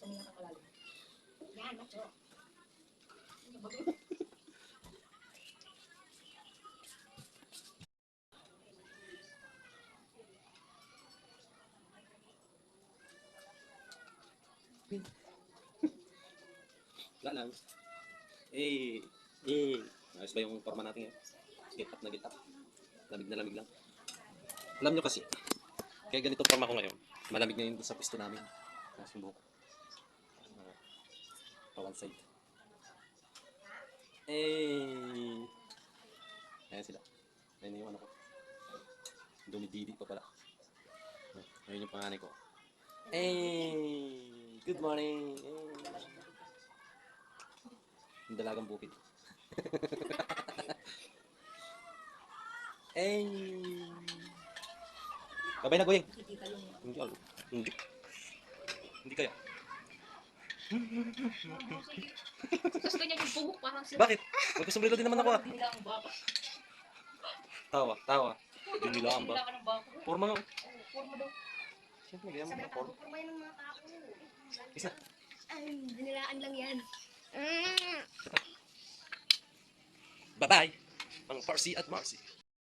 Yan, macho. Wala lang. Ayos ba yung forma natin ngayon? Get up na get up. Lamig na lamig lang. Alam nyo kasi, kaya ganito forma ko ngayon. Malamig na yun sa pwesto namin. Tapos yung buhok. One side. Ayan sila. Ayan yung ano ko. Dumididi pa pala. Ayun yung panganay ko. Good morning. Yung dalagang bukid. Babay na, Goyeng. Hindi alam. Hindi kaya. Tapos ganyan yung bubuk parang sila. Bakit? Magkasombrero din naman ako ah. Hindi nila ang baka. Tawa. Hindi nila ang ba? Hindi nila ng baka. Forma nga. Forma daw. Siyempre, ganyan mo Sabi na na forma. forma yan ng mga tao. Isa. Ay, dinilaan lang yan. Bye-bye. Ang Farsi at Marcy.